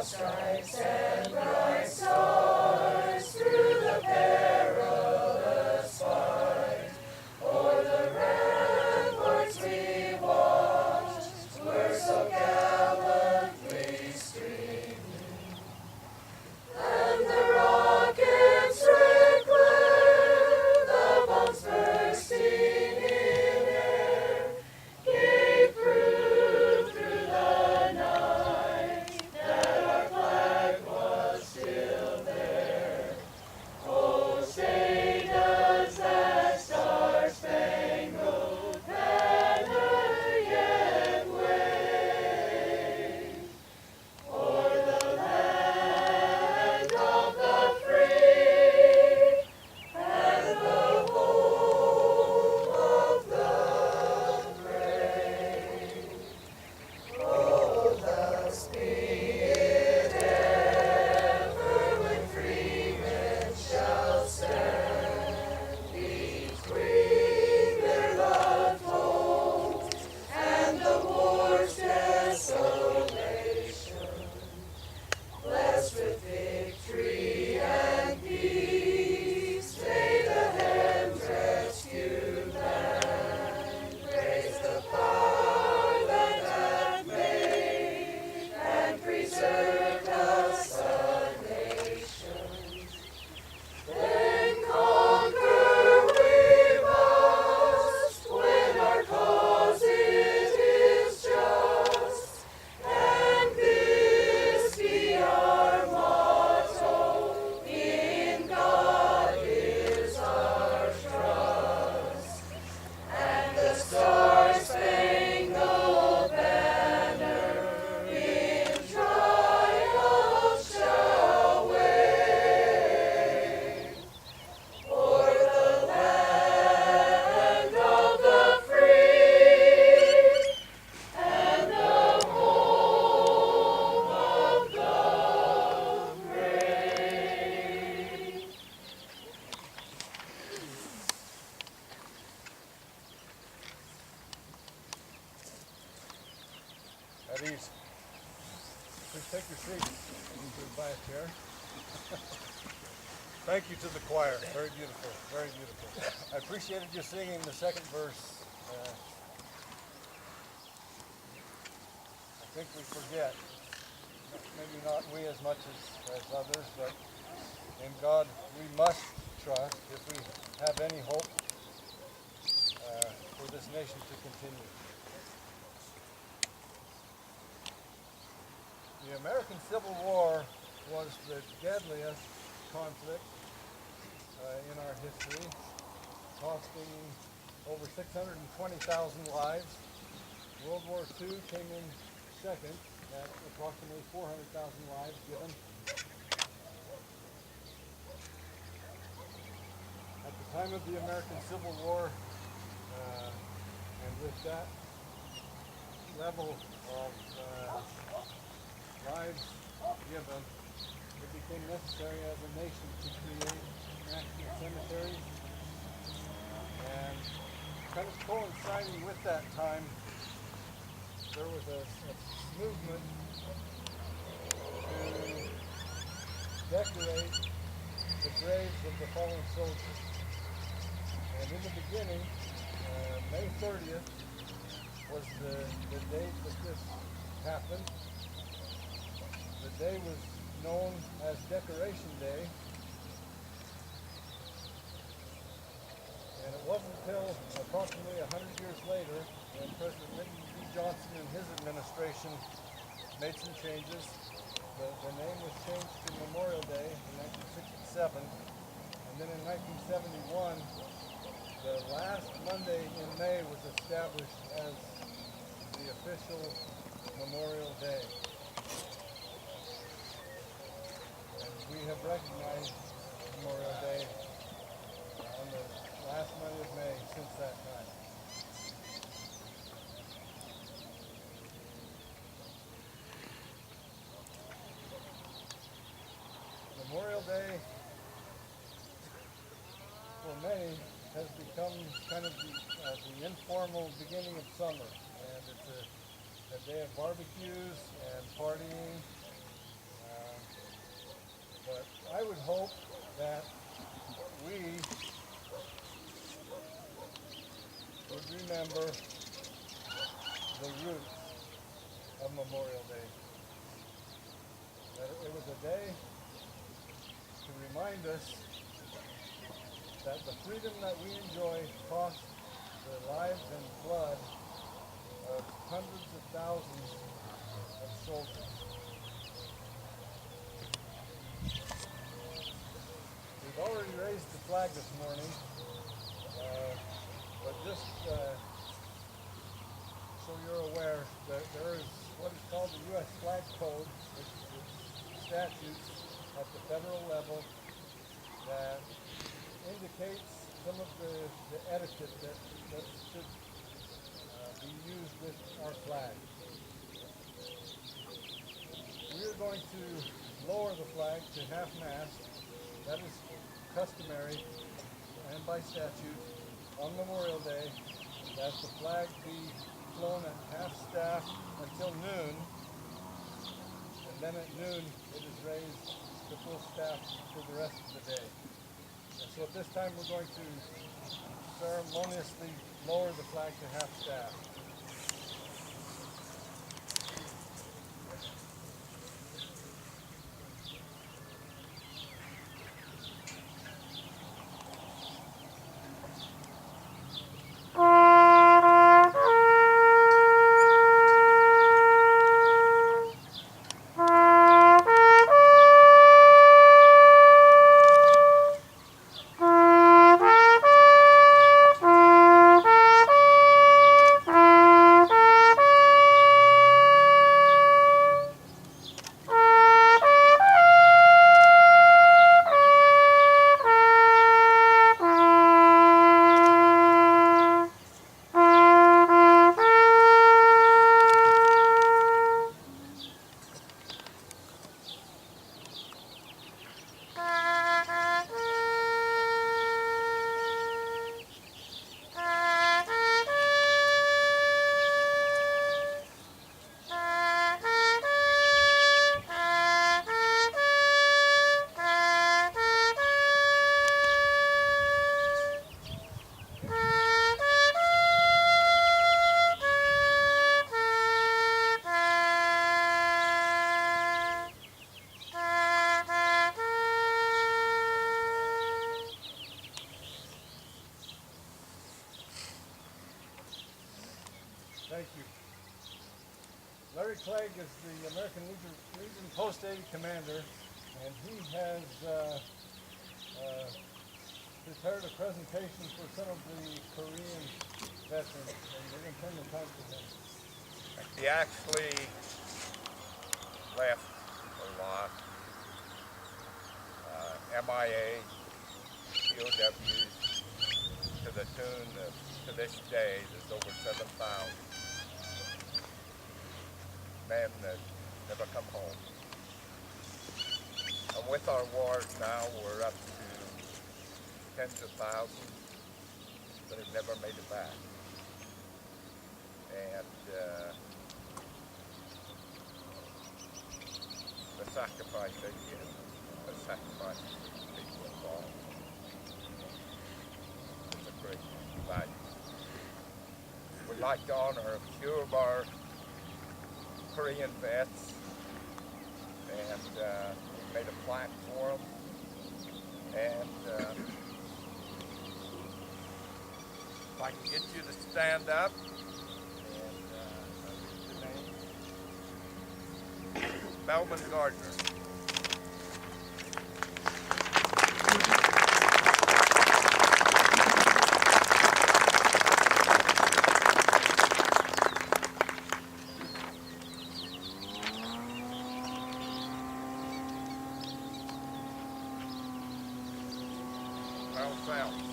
stripes and bright stars through the perilous fight. O'er the ramparts we watched were so gallantly streaming, and the rockets red glare, the bombs bursting in air, gave proof through the night that our flag was still there. Oh, say does that star-spangled banner yet wave o'er the land of the free and the home of the brave. Oh, thus be it ever when freemen shall stand between their loved homes and the war's desolation. Blessed with victory and peace, may the hymns rescue band praise the power that hath made and preserved us a nation. Then conquer we must when our cause it is just, and this be our motto: in God is our trust. And the star-spangled banner in triumph shall wave o'er the land of the free and the home of the brave. At ease. Please take your seats. You can buy a chair. Thank you to the choir. Very beautiful. Very beautiful. I appreciated you singing the second verse. I think we forget. Maybe not we as much as others, but in God we must trust if we have any hope for this nation to continue. The American Civil War was the deadliest conflict in our history, costing over 620,000 lives. World War II came in second at approximately 400,000 lives given. At the time of the American Civil War, and with that level of lives given, it became necessary as a nation to create national cemeteries. And kind of coinciding with that time, there was a movement to decorate the graves of the fallen soldiers. And in the beginning, May 30th was the date that this happened. The day was known as Decoration Day. And it wasn't until approximately 100 years later, when President Lyndon B. Johnson and his administration made some changes, the name was changed to Memorial Day in 1967. And then in 1971, the last Monday in May was established as the official Memorial Day. And we have recognized Memorial Day on the last Monday of May since that time. Memorial Day, for many, has become kind of the informal beginning of summer. And it's a day of barbecues and partying would hope that we would remember the roots of Memorial Day. That it was a day to remind us that the freedom that we enjoy cost the lives and blood of hundreds of thousands of soldiers. We've already raised the flag this morning, but just so you're aware that there is what is called the U.S. Flag Code, which is statutes at the federal level that indicates some of the etiquette that should be used with our flag. We are going to lower the flag to half-mast. That is customary and by statute on Memorial Day, that the flag be flown at half-staff until noon, and then at noon it is raised to full staff for the rest of the day. And so at this time we're going to ceremoniously lower the flag to half-staff. Thank you. Larry Clegg is the American Legion Post 80 commander, and he has prepared a presentation for some of the Korean veterans, and we're going to turn the time to him. He actually left a lot. MIA, POWs, to the tune of, to this day, there's over 7,000 men that never come home. And with our wars now, we're up to tens of thousands that have never made it back. And the sacrifice they give, the sacrifice of the people involved, is a great value. We'd like to honor a few of our Korean vets, and we made a plaque for them. And if I can get you to stand up, and the name, Melvin Gardner. Well, Phelps.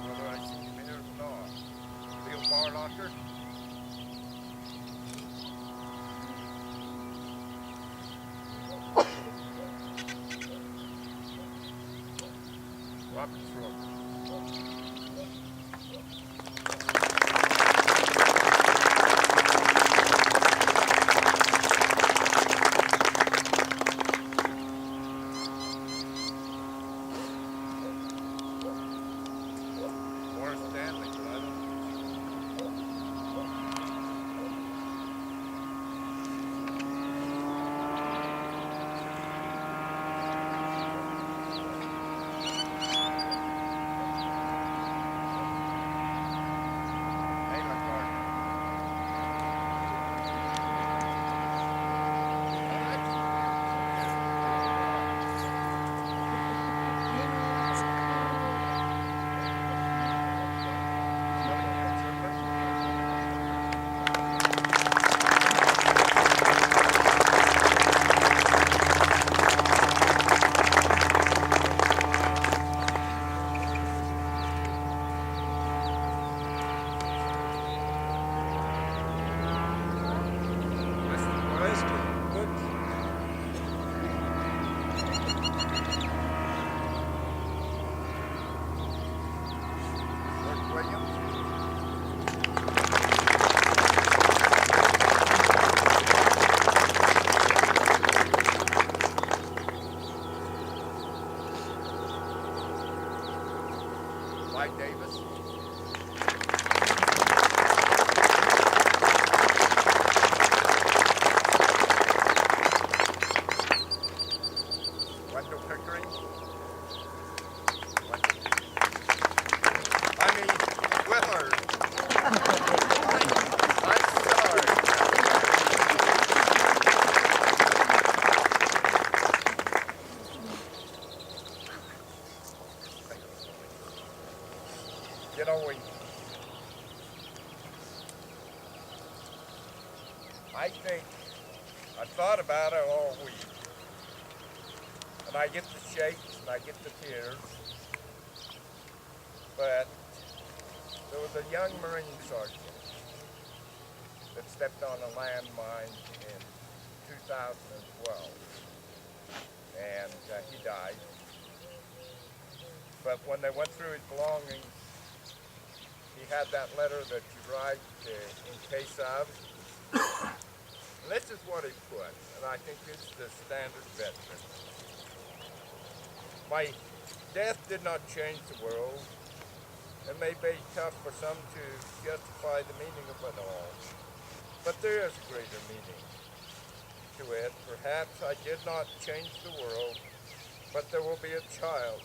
Whether I see him here or not. Bill Barlocker. Robert Throat. Morris Stanley, but I don't. Taylor Gardner. George Williams. Clyde Davis. Wendell Pickering. Willard. I'm sorry. You know, I thought about it all week. And I get the shakes and I get the tears. But there was a young Marine sergeant that stepped on a landmine in 2012. And he died. But when they went through his belongings, he had that letter that you write in case of. And this is what he put, and I think it's the standard veteran. My death did not change the world. It may be tough for some to justify the meaning of it all, but there is a greater meaning to it. Perhaps I did not change the world, but there will be a child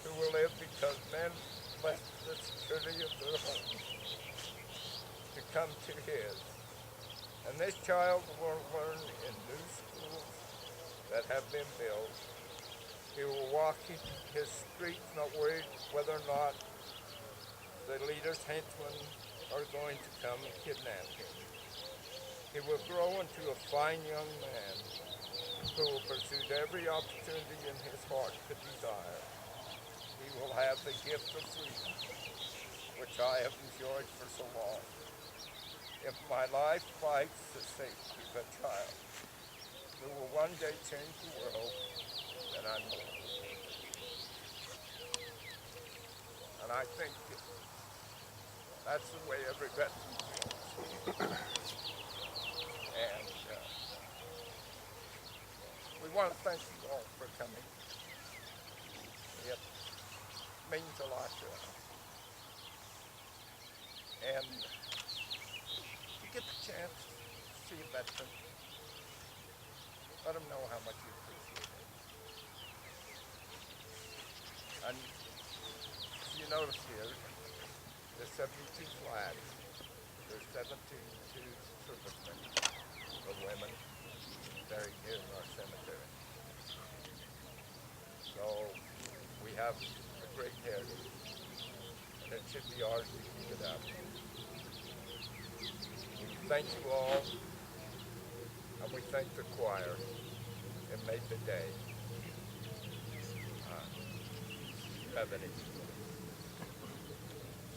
who will live because men left the security of their home to come to his. And this child will learn in new schools that have been built. He will walk his streets not worried whether or not the leader's henchmen are going to come and kidnap him. He will grow into a fine young man who will pursue every opportunity in his heart to desire. He will have the gift of freedom, which I have enjoyed for so long. If my life fights the safety of a child who will one day change the world, then I'm home. And I think that's the way every veteran feels. And we want to thank you all for coming. It means a lot to us. And you get the chance to see a veteran, let them know how much you appreciate it. And you notice here, there's 72 flags. There's 72 servicemen of women buried here in our cemetery. So we have a great heritage, and it should be ours to keep it up. We thank you all, and we thank the choir. It made the day. Have any.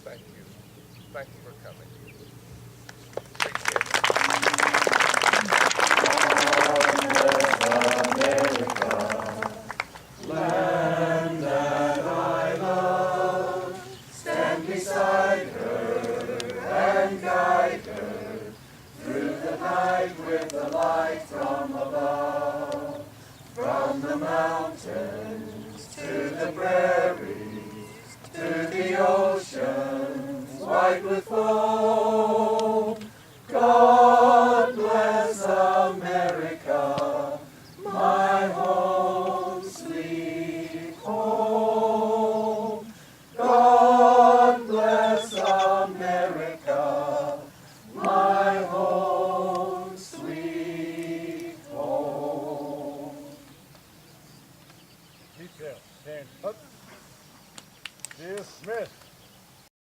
Thank you. Thank you for coming. Appreciate it. Land mountains, to the prairies, to the oceans white with foam. God bless America, my home, sweet home. God bless America, my home, sweet home. Detail. Stand up. Dismissed.